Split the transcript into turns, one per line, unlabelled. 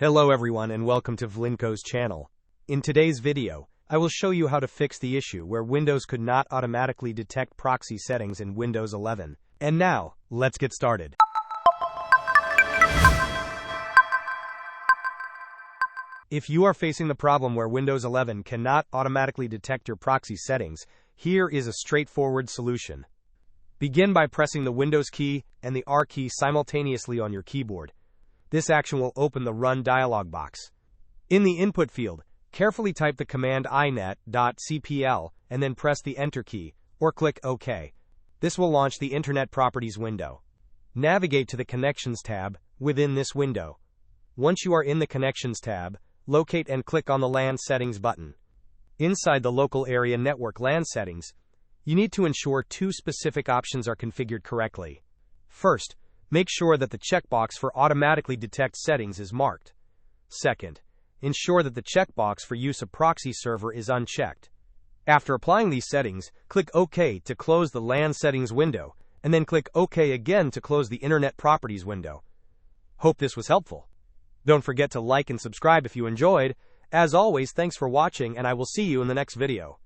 Hello everyone and welcome to Vlinko's channel. In today's video, I will show you how to fix the issue where Windows could not automatically detect proxy settings in Windows 11. And now, let's get started. If you are facing the problem where Windows 11 cannot automatically detect your proxy settings, here is a straightforward solution. Begin by pressing the Windows key and the R key simultaneously on your keyboard. This action will open the Run dialog box. In the input field, carefully type the command inet.cpl and then press the Enter key, or click OK. This will launch the Internet Properties window. Navigate to the Connections tab within this window. Once you are in the Connections tab, locate and click on the LAN Settings button. Inside the Local Area Network LAN Settings, you need to ensure two specific options are configured correctly. First, make sure that the checkbox for Automatically Detect Settings is marked. Second, ensure that the checkbox for Use a Proxy Server is unchecked. After applying these settings, click OK to close the LAN Settings window, and then click OK again to close the Internet Properties window. Hope this was helpful. Don't forget to like and subscribe if you enjoyed. As always, thanks for watching, and I will see you in the next video.